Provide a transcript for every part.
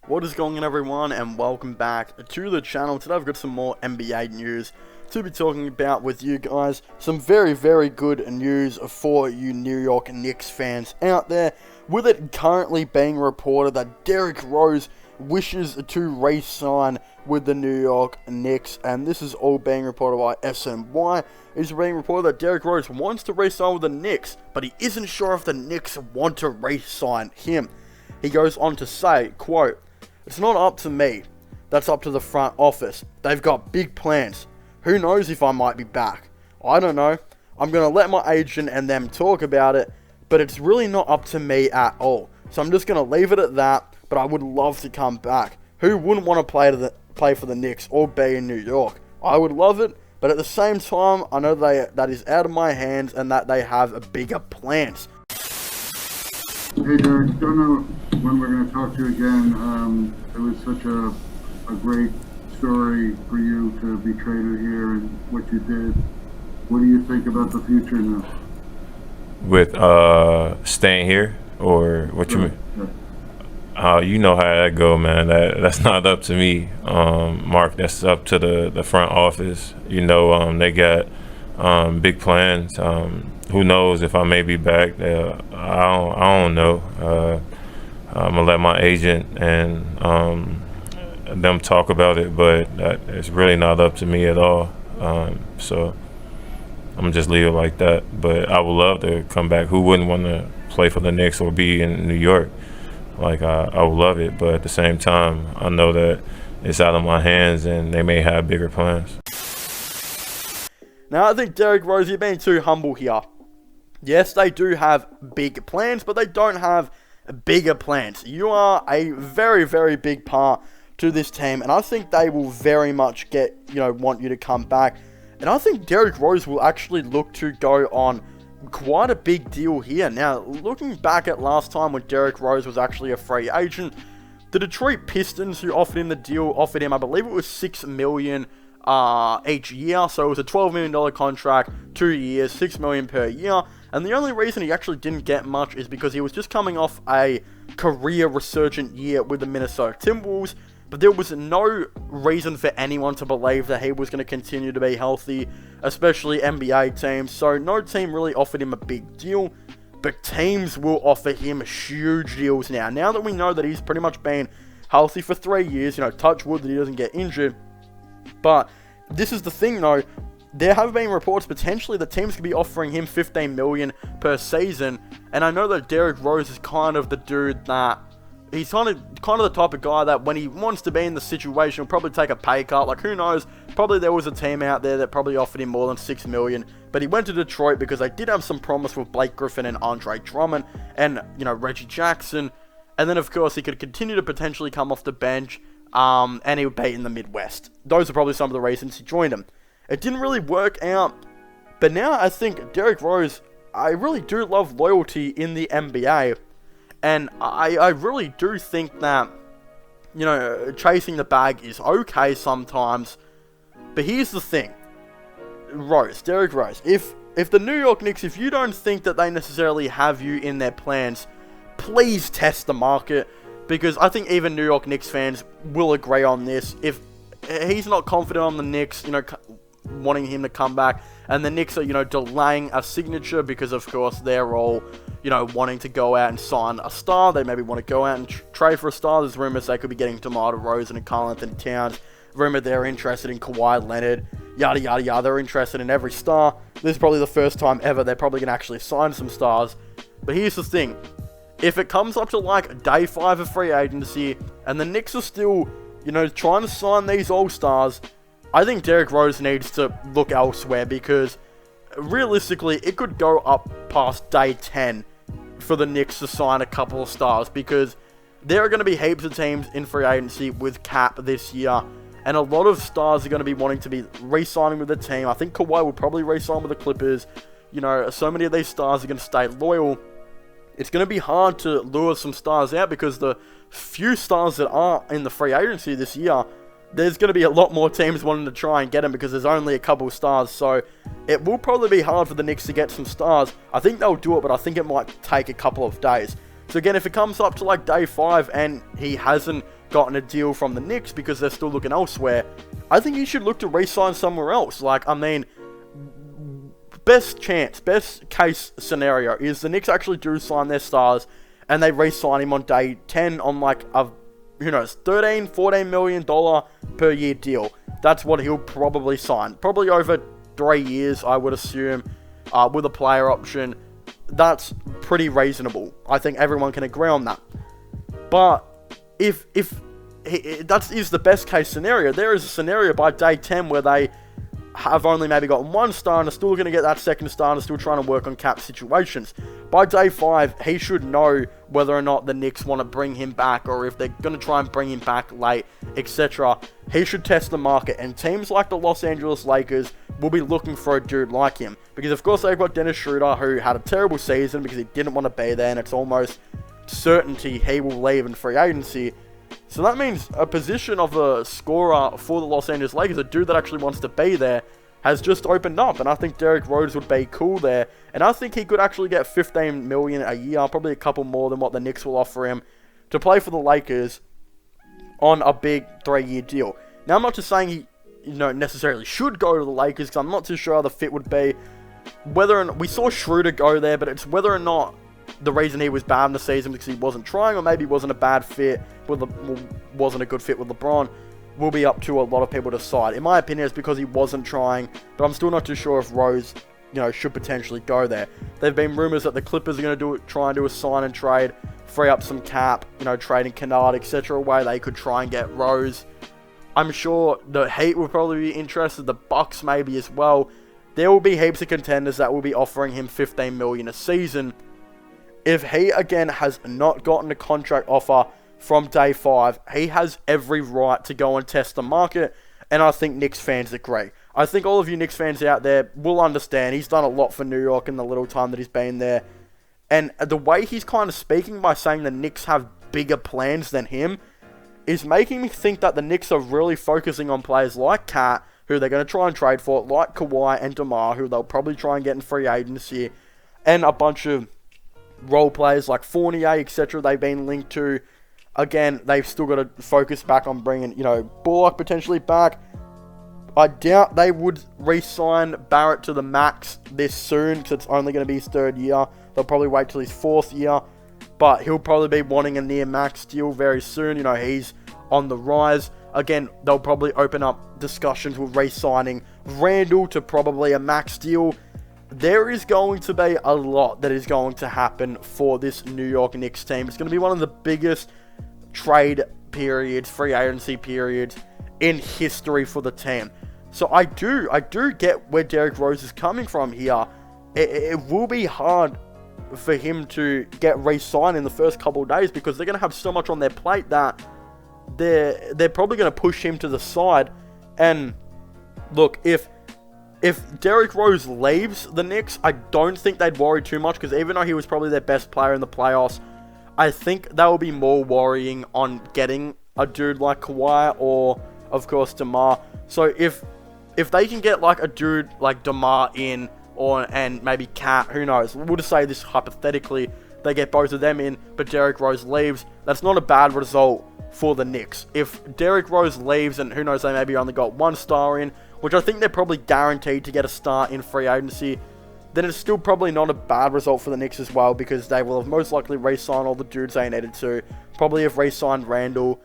What is going on, everyone, and welcome back to the channel. Today I've got some more NBA news to be talking about with you guys. Some very, very good news for you New York Knicks fans out there, with it currently being reported that Derrick Rose wishes to re-sign with the New York Knicks, and this is all being reported by SNY. It's being reported that Derrick Rose wants to re-sign with the Knicks, but he isn't sure if the Knicks want to re-sign him. He goes on to say, quote, "It's not up to me. That's up to the front office. They've got big plans. Who knows if I might be back? I don't know. I'm going to let my agent and them talk about it, but it's really not up to me at all. So I'm just going to leave it at that, but I would love to come back. Who wouldn't want to play for the Knicks or be in New York? I would love it, but at the same time, I know that is out of my hands and that they have bigger plans." Hey Derrick, don't know when we're going to talk to you again. It was such a great story for you to be traded here and what you did. What do you think about the future now? With staying here, or what you mean? You know how that go, man. That's not up to me, Mark. That's up to the front office. You know, they got big plans. Who knows if I may be back? I don't know. I'm gonna let my agent and them talk about it, but it's really not up to me at all. So I'm gonna just leave it like that. But I would love to come back. Who wouldn't want to play for the Knicks or be in New York? Like I would love it, but at the same time, I know that it's out of my hands, and they may have bigger plans. Now, I think Derrick Rose, you're being too humble here. Yes, they do have big plans, but they don't have bigger plans. You are a very, very big part to this team, and I think they will very much want you to come back. And I think Derrick Rose will actually look to go on quite a big deal here. Now, looking back at last time when Derrick Rose was actually a free agent, the Detroit Pistons, who offered him the deal, offered him, I believe it was $6 million each year. So it was a $12 million contract, 2 years, $6 million per year. And the only reason he actually didn't get much is because he was just coming off a career resurgent year with the Minnesota Timberwolves. But there was no reason for anyone to believe that he was going to continue to be healthy, especially NBA teams. So no team really offered him a big deal, but teams will offer him huge deals now. Now that we know that he's pretty much been healthy for 3 years, touch wood that he doesn't get injured. But this is the thing though, there have been reports potentially that teams could be offering him $15 million per season. And I know that Derrick Rose is kind of the dude that, he's kind of the type of guy that when he wants to be in the situation, he'll probably take a pay cut. Like, who knows? Probably there was a team out there that probably offered him more than $6 million. But he went to Detroit because they did have some promise with Blake Griffin and Andre Drummond and, Reggie Jackson. And then, of course, he could continue to potentially come off the bench, and he would be in the Midwest. Those are probably some of the reasons he joined him. It didn't really work out. But now I think Derrick Rose, I really do love loyalty in the NBA. And I really do think that, chasing the bag is okay sometimes. But here's the thing. Derrick Rose. If the New York Knicks, if you don't think that they necessarily have you in their plans, please test the market. Because I think even New York Knicks fans will agree on this. If he's not confident on the Knicks, wanting him to come back, and the Knicks are, delaying a signature because, of course, they're all, wanting to go out and sign a star. They maybe want to go out and trade for a star. There's rumors they could be getting DeMar DeRozan and Karl Anthony Towns. Rumored they're interested in Kawhi Leonard. Yada, yada, yada. They're interested in every star. This is probably the first time ever they're probably going to actually sign some stars. But here's the thing. If it comes up to, day 5 of free agency, and the Knicks are still, trying to sign these all-stars, I think Derrick Rose needs to look elsewhere, because realistically, it could go up past day 10 for the Knicks to sign a couple of stars, because there are going to be heaps of teams in free agency with cap this year, and a lot of stars are going to be wanting to be re-signing with the team. I think Kawhi will probably re-sign with the Clippers. So many of these stars are going to stay loyal. It's going to be hard to lure some stars out, because the few stars that are in the free agency this year, there's going to be a lot more teams wanting to try and get them, because there's only a couple of stars. So it will probably be hard for the Knicks to get some stars. I think they'll do it, but I think it might take a couple of days. So again, if it comes up to day 5 and he hasn't gotten a deal from the Knicks because they're still looking elsewhere, I think he should look to re-sign somewhere else. Like, I mean, best case scenario is the Knicks actually do sign their stars and they re-sign him on day 10 on like a, who knows, $13-14 million per year deal. That's what he'll probably sign. Probably over 3 years, I would assume, with a player option. That's pretty reasonable. I think everyone can agree on that. But if that is the best case scenario, there is a scenario by day 10 where they have only maybe got one star and are still going to get that second star and are still trying to work on cap situations. By day 5, he should know whether or not the Knicks want to bring him back or if they're going to try and bring him back late, etc. He should test the market, and teams like the Los Angeles Lakers will be looking for a dude like him. Because of course they've got Dennis Schroeder, who had a terrible season because he didn't want to be there, and it's almost certainty he will leave in free agency. So that means a position of a scorer for the Los Angeles Lakers, a dude that actually wants to be there, has just opened up. And I think Derrick Rose would be cool there. And I think he could actually get $15 million a year, probably a couple more than what the Knicks will offer him, to play for the Lakers on a big 3-year deal. Now, I'm not just saying he necessarily should go to the Lakers, because I'm not too sure how the fit would be. Whether or not, we saw Schroeder go there, but it's whether or not the reason he was bad in the season because he wasn't trying, or maybe he wasn't a bad fit with wasn't a good fit with LeBron, will be up to a lot of people to decide. In my opinion, it's because he wasn't trying, but I'm still not too sure if Rose, should potentially go there. There've been rumors that the Clippers are going to try and do a sign and trade, free up some cap, trading Kennard, etc. away. They could try and get Rose. I'm sure the Heat will probably be interested, the Bucks maybe as well. There will be heaps of contenders that will be offering him $15 million a season. If he, again, has not gotten a contract offer from day 5, he has every right to go and test the market, and I think Knicks fans agree. I think all of you Knicks fans out there will understand he's done a lot for New York in the little time that he's been there, and the way he's kind of speaking by saying the Knicks have bigger plans than him is making me think that the Knicks are really focusing on players like Cat, who they're going to try and trade for, like Kawhi and DeMar, who they'll probably try and get in free agency, and a bunch of role players like Fournier, etc. they've been linked to. Again, they've still got to focus back on bringing, Bullock potentially back. I doubt they would re-sign Barrett to the max this soon, because it's only going to be his 3rd year. They'll probably wait till his 4th year, but he'll probably be wanting a near max deal very soon. He's on the rise. Again, they'll probably open up discussions with re-signing Randall to probably a max deal. There is going to be a lot that is going to happen for this New York Knicks team. It's going to be one of the biggest trade periods, free agency periods in history for the team. So I do get where Derrick Rose is coming from here. It will be hard for him to get re-signed in the first couple of days because they're going to have so much on their plate that they're probably going to push him to the side. And look, if Derrick Rose leaves the Knicks, I don't think they'd worry too much, because even though he was probably their best player in the playoffs, I think they will be more worrying on getting a dude like Kawhi or, of course, DeMar. So if they can get like a dude like DeMar in, and maybe Cat, who knows? We'll just say this hypothetically, they get both of them in, but Derrick Rose leaves. That's not a bad result for the Knicks. If Derrick Rose leaves, and who knows, they maybe only got 1 star in, which I think they're probably guaranteed to get a start in free agency, then it's still probably not a bad result for the Knicks as well, because they will have most likely re-signed all the dudes they needed to. Probably have re-signed Randall,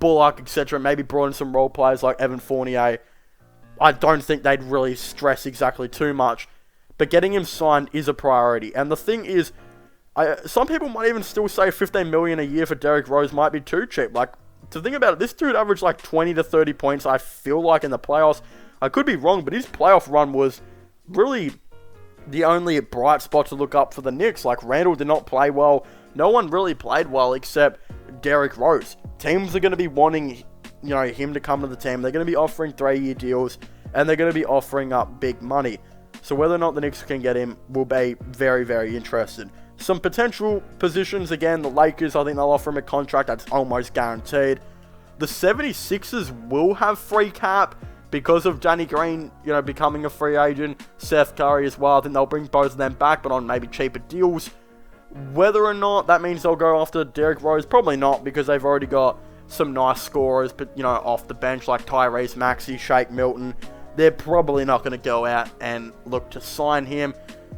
Bullock, etc. Maybe brought in some role players like Evan Fournier. I don't think they'd really stress exactly too much, but getting him signed is a priority. And the thing is, some people might even still say $15 million a year for Derrick Rose might be too cheap. Like, to think about it, this dude averaged like 20 to 30 points, I feel like, in the playoffs. I could be wrong, but his playoff run was really the only bright spot to look up for the Knicks. Like, Randall did not play well. No one really played well except Derrick Rose. Teams are going to be wanting, him to come to the team. They're going to be offering 3-year deals, and they're going to be offering up big money. So whether or not the Knicks can get him will be very, very interested. Some potential positions, again, the Lakers, I think they'll offer him a contract that's almost guaranteed. The 76ers will have free cap because of Danny Green, becoming a free agent. Seth Curry as well. I think they'll bring both of them back, but on maybe cheaper deals. Whether or not that means they'll go after Derrick Rose, probably not, because they've already got some nice scorers, but off the bench like Tyrese Maxey, Shake Milton, they're probably not going to go out and look to sign him.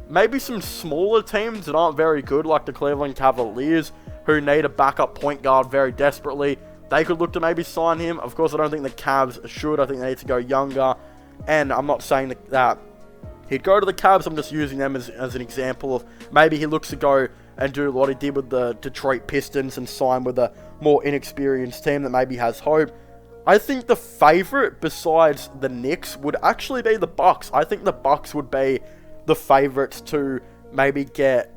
Maybe some smaller teams that aren't very good, like the Cleveland Cavaliers, who need a backup point guard very desperately, they could look to maybe sign him. Of course, I don't think the Cavs should. I think they need to go younger. And I'm not saying that he'd go to the Cavs. I'm just using them as an example of maybe he looks to go and do what he did with the Detroit Pistons and sign with a more inexperienced team that maybe has hope. I think the favorite besides the Knicks would actually be the Bucks. I think the Bucks would be the favorites to maybe get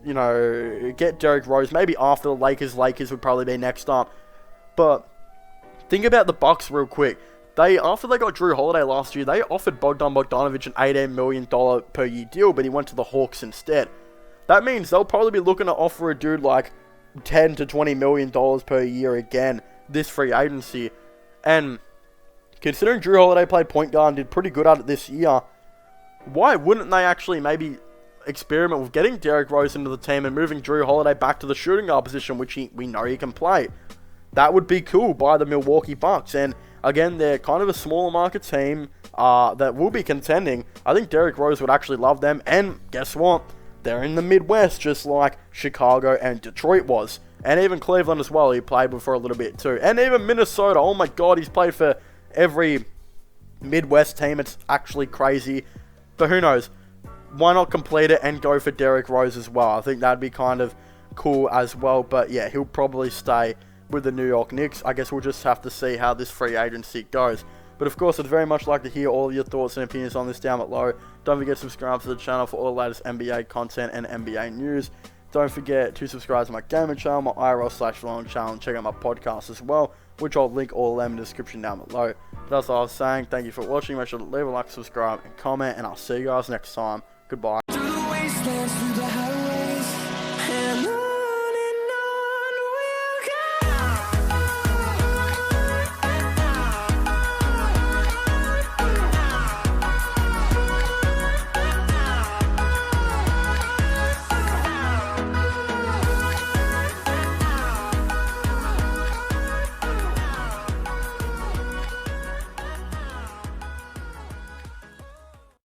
Derrick Rose. Maybe after the Lakers. Lakers would probably be next up. But think about the Bucks real quick. After they got Drew Holiday last year, they offered Bogdan Bogdanovic an $18 million per year deal, but he went to the Hawks instead. That means they'll probably be looking to offer a dude like $10 to $20 million per year again this free agency. And considering Drew Holiday played point guard and did pretty good at it this year, why wouldn't they actually maybe experiment with getting Derrick Rose into the team and moving Drew Holiday back to the shooting guard position, which we know he can play? That would be cool by the Milwaukee Bucks. And again, they're kind of a smaller market team that will be contending. I think Derrick Rose would actually love them. And guess what? They're in the Midwest, just like Chicago and Detroit was. And even Cleveland as well, he played with for a little bit too. And even Minnesota, oh my god, he's played for every Midwest team. It's actually crazy. But who knows? Why not complete it and go for Derrick Rose as well? I think that'd be kind of cool as well. But yeah, he'll probably stay with the New York Knicks. I guess we'll just have to see how this free agency goes. But of course, I'd very much like to hear all of your thoughts and opinions on this down below. Don't forget to subscribe to the channel for all the latest NBA content and NBA news. Don't forget to subscribe to my gaming channel, my IRL/vlog channel, and check out my podcast as well, which I'll link all of them in the description down below. But that's all I was saying. Thank you for watching. Make sure to leave a like, subscribe, and comment, and I'll see you guys next time. Goodbye.